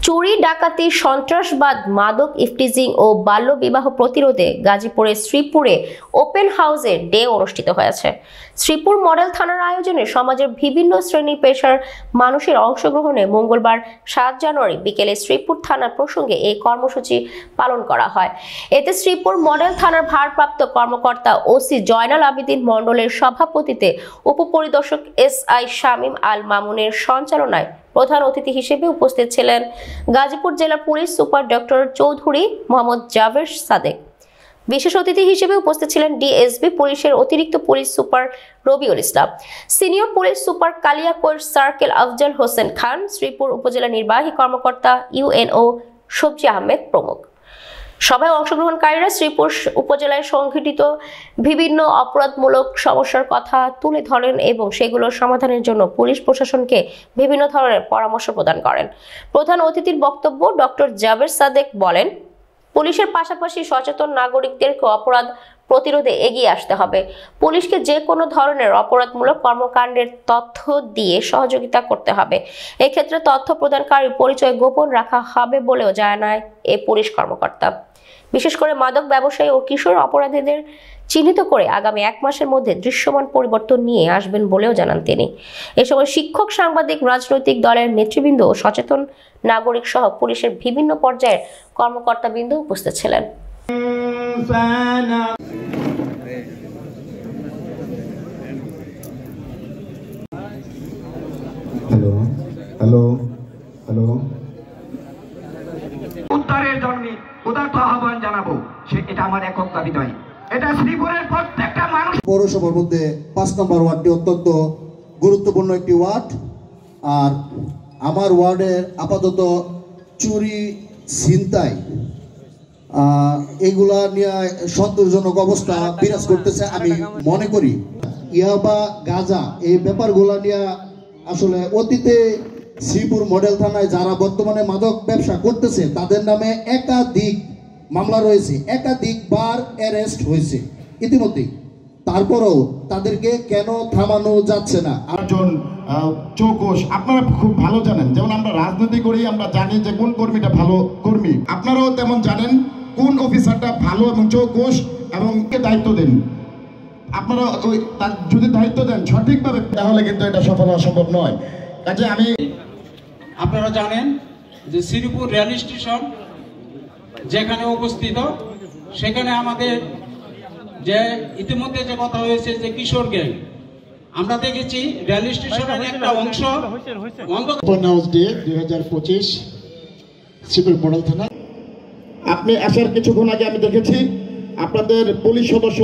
চুরি, ডাকাতি, সন্ত্রাসবাদ, মাদক, ইফটিজিং ও বাল্য বিবাহ প্রতিরোধে গাজীপুরের শ্রীপুরে ওপেন হাউসের ডে অনুষ্ঠিত হয়েছে। শ্রীপুর মডেল থানার আয়োজনে সমাজের বিভিন্ন শ্রেণী পেশার মানুষের অংশগ্রহণে মঙ্গলবার 7 জানুয়ারি বিকেলে শ্রীপুর থানার প্রসঙ্গে এই কর্মসূচি পালন করা হয়। এতে শ্রীপুর মডেল থানার ভারপ্রাপ্ত কর্মকর্তা ওসি জয়নাল আবেদিন মণ্ডলের সভাপতিত্বে উপপরিদর্শক SI শামীম আল মামুনের সঞ্চালনায় প্রধান অতিথি হিসেবে উপস্থিত ছিলেন গাজীপুর জেলা police super doctor Chowdhury Mohammad Javed Sadek. বিশেষ অতিথি হিসেবে উপস্থিত ছিলেন ডিএসবি পুলিশের অতিরিক্ত police super Rabiul Islam, senior police super Kaliakair circle Afzal Hossain Khan, Sreepur উপজেলা নির্বাহী কর্মকর্তা UNO সবজি আহমেদ প্রমুখ। সভায় অংশগ্রহণকারীরা শ্রীপুর উপজেলায় সংঘটিত বিভিন্ন অপরাধমূলক সমস্যার কথা তুলে ধরেন এবং সেগুলোর সমাধানের জন্য পুলিশ প্রশাসনকে বিভিন্ন ধরনের পরামর্শ প্রদান করেন। প্রধান অতিথির বক্তব্য ডক্টর জাভেদ সাদেক বলেন, পুলিশের পাশাপাশি সচেতন নাগরিকদেরকে অপরাধ প্রতিরোধে এগিয়ে আসতে হবে। পুলিশকে যে কোনো ধরনের অপরাধমূলক কর্মকাণ্ডের তথ্য দিয়ে সহযোগিতা করতে হবে। এক্ষেত্রে তথ্য প্রদানকারীর পরিচয় গোপন রাখা হবে বলেও জানায় এই পুলিশ কর্মকর্তা। বিশেষ করে মাদক ব্যবসায়ী ও কিশোর অপরাধীদের চিহ্নিত করে আগামী 1 মাসের মধ্যে দৃশ্যমান পরিবর্তন নিয়ে আসবেন বলেও জানান তিনি। এ সময় শিক্ষক, সাংবাদিক, রাজনৈতিক দলের নেতৃবৃন্দ ও সচেতন নাগরিক সহ পুলিশের বিভিন্ন পর্যায়ের কর্মকর্তাবৃন্দ উপস্থিত ছিলেন। উদ্ধারের জন্য উদাত্ত আহ্বান জানাবো, এটা আমার একক দাবি নয়, এটা শ্রীপুরের প্রত্যেকটা মানুষ। পৌরসভার মধ্যে 5 নম্বর ওয়ার্ডটি অত্যন্ত গুরুত্বপূর্ণ একটি ওয়ার্ড। আর আমার ওয়ার্ডের আপাতত চুরি, ছিনতাই এগুলা নিয়ে সন্তোষজনক অবস্থা বিরাজ করতেছে। আমি মনে করি ইয়াবা, গাঁজা এই ব্যাপারগুলা নিয়ে আসলে অতীতে শ্রীপুর মডেল থানায় যারা বর্তমানে মাদক ব্যবসা করতেছে তাদের নামে একাধিক মামলা রয়েছে, একাধিকবার অ্যারেস্ট হয়েছে ইতিমধ্যে। তারপরেও তাদেরকে কেন থামানো যাচ্ছে না? একজন চৌকস আপনারা খুব ভালো জানেন, যেমন আমরা রাজনীতি করি, আমরা জানি যে কোন কর্মীটা ভালো কর্মী, আপনারাও তেমন জানেন কোন অফিসারটা ভালো এবং চৌকস এবং দায়িত্ব দেন। আপনারা যদি দায়িত্ব দেন সঠিকভাবে তাহলে কিন্তু এটা সফল হওয়া সম্ভব নয়। কাজে আপনারা জানেন যে শ্রীপুর রেল স্টেশন যেখানে অবস্থিত, সেখানে আমাদের যে ইতিমধ্যে যে কথা হয়েছে যে কিশোর গ্যাং, আমরা দেখেছি রেল স্টেশনের একটা অংশ 2025 শ্রীপুর মডেল থানা। আপনি আসার কিছুক্ষণ আগে আমি দেখেছি আপনাদের পুলিশ সদস্য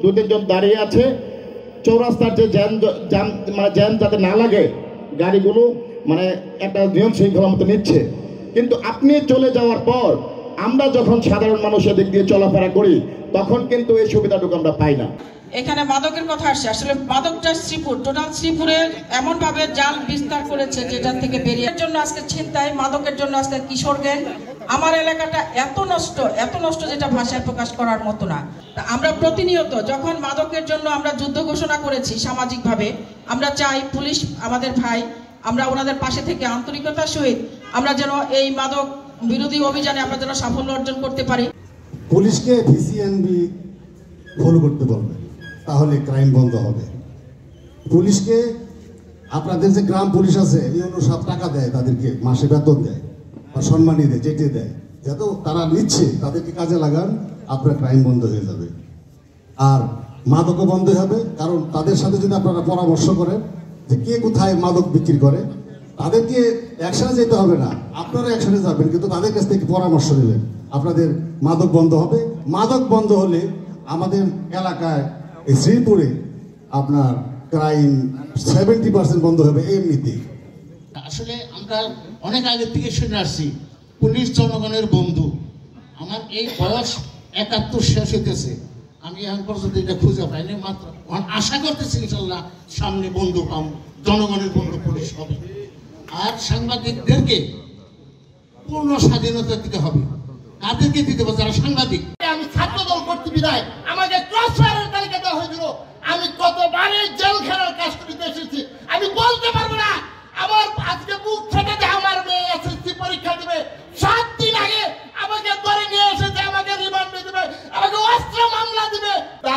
2-3 জন দাঁড়িয়ে আছে। চৌরাস্তার যে জ্যাম যাতে না লাগে গাড়িগুলো একটা নিয়ম শৃঙ্খলা মতো নিচ্ছে, কিন্তু আপনি চলে যাওয়ার পর আমরা যখন সাধারণ মানুষের দিক দিয়ে চলাফেরা করি তখন কিন্তু এই সুবিধাটুকু আমরা পাই না। এখানে মাদকের কথা আসছে, আসলে মাদকটা শ্রীপুর টোটাল শ্রীপুরের এমন ভাবে জাল বিস্তার করেছে যেটা থেকে বেরিয়ে জন্য আজকে ছিনতাই, মাদকের জন্য আজকে কিশোর গ্যাং। আমার এলাকাটা এত নষ্ট যেটা ভাষায় প্রকাশ করার মতো না। আমরা প্রতিনিয়ত যখন মাদকের জন্য আমরা যুদ্ধ ঘোষণা করেছি সামাজিকভাবে, আমরা চাই পুলিশ আমাদের ভাই, আমরা ওনাদের পাশে থেকে আন্তরিকতার সহিত আমরা যেন এই মাদক বিরোধী অভিযানে আমরা যেন সাফল্য অর্জন করতে পারি। পুলিশকে ভিসিএনবি ফলো করতে বলবে, তাহলে ক্রাইম বন্ধ হবে। পুলিশকে আপনাদের যে গ্রাম পুলিশ আছে ইউনো 7 টাকা দেয়, তাদেরকে মাসে বেতন দেয় বা সম্মানী দেয়, যেটি দেয়, যত তারা নিচ্ছে তাদেরকে কাজে লাগান, আপনার ক্রাইম বন্ধ হয়ে যাবে। আর মাদকও বন্ধ হবে, কারণ তাদের সাথে যদি আপনারা পরামর্শ করেন যে কে কোথায় মাদক বিক্রি করে, তাদেরকে একসাথে যেতে হবে না, আপনারা একসাথে যাবেন, কিন্তু তাদের কাছ থেকে পরামর্শ নেবেন, আপনাদের মাদক বন্ধ হবে। মাদক বন্ধ হলে আমাদের এলাকায় এই শ্রীপুরে আপনার ক্রাইম 70% বন্ধ হবে এমনিতেই। আসলে আমরা অনেক আগে থেকে শুনে আসছি পুলিশ জনগণের বন্ধু। আমার এই বয়স 71 শেষ হইতেছে, আমি এখন পর্যন্ত এটা খুঁজে পাইনি। মাত্র আশা করতেছি ইনশাল্লাহ সামনে বন্ধু পাম, জনগণের বন্ধু পুলিশ হবে। আর সাংবাদিকদেরকে পূর্ণ স্বাধীনতা দিতে হবে। কাদেরকে দিতে হবে? যারা সাংবাদিক। আমি ছাত্র দল করতে বিদায় আমাকে ক্রসফায়ারের তালিকা দেওয়া হয়েছিল। আমি কতবারে জেল খেলার কাজ করতে এসেছি আমি বলতে পারবো না। আমার আজকে মুখ থেকে আমার মেয়ে এসএসসি পরীক্ষা দেবে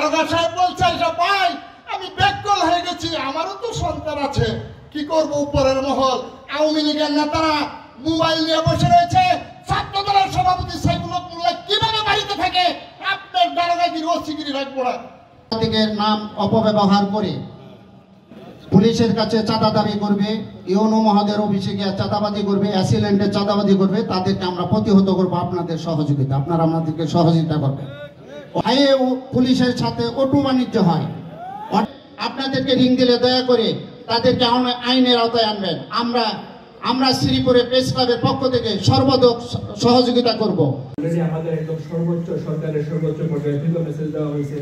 দারোগা সাহেব বলছে ভাই আমি বেকল হয়ে গেছি, আমারও তো সন্তান আছে, কি করব উপরের মহল আওয়ামী লীগের নেতারা মোবাইল নিয়ে বসে রয়েছে, ছাত্র দলের সভাপতি সাইফুল মোল্লা কিভাবে বাড়িতে থাকে, আপনার দারোগাগিরি ওসিগিরি রাখবো না। নাম অপব্যবহার করে পুলিশের কাছে চাঁদা দাবি করবে, ইউনো মহোদয়ের অফিসে গিয়ে চাঁদাবাজি করবে, অ্যাসিলেন্টের চাঁদাবাজি করবে, তাদেরকে আমরা প্রতিহত করবো আপনাদের সহযোগিতা, আপনারা আমাদেরকে সহযোগিতা করবেন। হাইয়ে পুলিশের সাথে অটু বাণিজ্য হয়, আপনাদেরকে রিং দিলে দয়া করে তাদেরকে আইনের আওতায় আনবেন। আমরা শ্রীপুরে প্রেস ক্লাবের পক্ষ থেকে সর্বাধিক সহযোগিতা করব। আমাদের একদম সর্বোচ্চ সরকারের সর্বোচ্চ পর্যায়ে থেকে মেসেজ দেওয়া হয়েছে,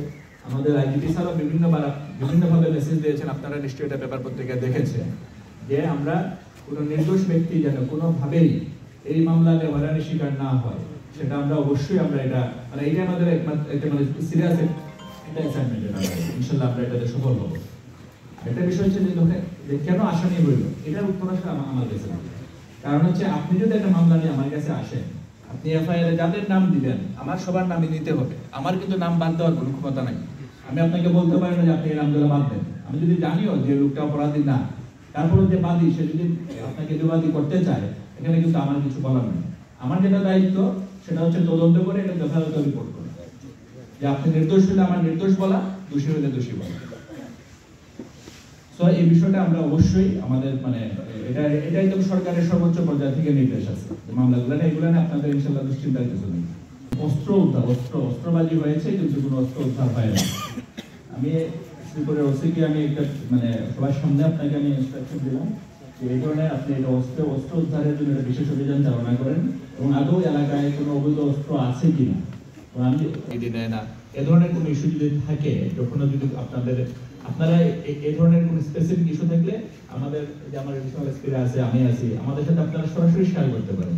আমাদের আইজিপি স্যারও বিভিন্নভাবে মেসেজ দিয়েছেন, আপনারা নিশ্চয়ই এটা পেপার পত্রিকায় দেখেছেন, যে আমরা কোনো নির্দোষ ব্যক্তি যেন কোনোভাবেই এই মামলাতে হয়রানির শিকার না হয়, সেটা আমরা অবশ্যই আমরা এটা মানে এটা আমাদের একটা মানে সিরিয়াস একটা অ্যাসাইনমেন্ট, ইনশাল্লাহ আমরা এটাতে সফল হবো। একটা বিষয় হচ্ছে যে কেন আসামি হইল, এটার উত্তর আসলে আমার কাছে না। কারণ হচ্ছে আপনি যদি একটা মামলা নিয়ে আমার কাছে আসেন, আপনি এফআইআর এ যাদের নাম দিবেন আমার সবার নামই নিতে হবে, আমার কিন্তু নাম বাদ দেওয়ার কোনো ক্ষমতা নাই। আমি আপনাকে বলতে পারি না যে আপনি এই নামগুলো বাদ দেন, আমি যদি জানিও যে লোকটা অপরাধী না, তারপরে যে বাদী সে যদি আপনাকে বিবাদী করতে চায়, এখানে কিন্তু আমার কিছু বলার নেই। আমার যেটা দায়িত্ব সেটা হচ্ছে তদন্ত করে এটা যথাযথ রিপোর্ট করা, যে আপনি নির্দোষ হলে আমার নির্দোষ বলা, দোষী হলে দোষী বলা। তো এই বিষয়টা আমরা অবশ্যই আমাদের মানে এটাই তো সরকারের সর্বোচ্চ পর্যায় থেকে নির্দেশ আছে, মামলাগুলো না এগুলো না আপনাদের ইনশাআল্লাহ দুশ্চিন্তার কিছু নেই। অস্ত্রবাজি হয়েছে কিন্তু কোনো অস্ত্র উদ্ধার হয় না। আমি শ্রীপুরের ওসিকে আমি একটা মানে সবার সামনে আপনাকে আমি ইনস্ট্রাকশন দিলাম যে এই ধরনের আপনি এটা অস্ত্র উদ্ধারের জন্য একটা বিশেষ অভিযান চালনা করেন এবং আদৌ এলাকায় কোনো অবৈধ অস্ত্র আছে কিনা আমি দেয় না, এ ধরনের কোনো ইস্যু যদি থাকে, যখন যদি আপনারা এই ধরনের কোনো স্পেসিফিক ইস্যু থাকলে আমাদের যে আমার এডিশনাল এসপি আছে, আমি আছি, আমাদের সাথে আপনারা সরাসরি শেয়ার করতে পারেন।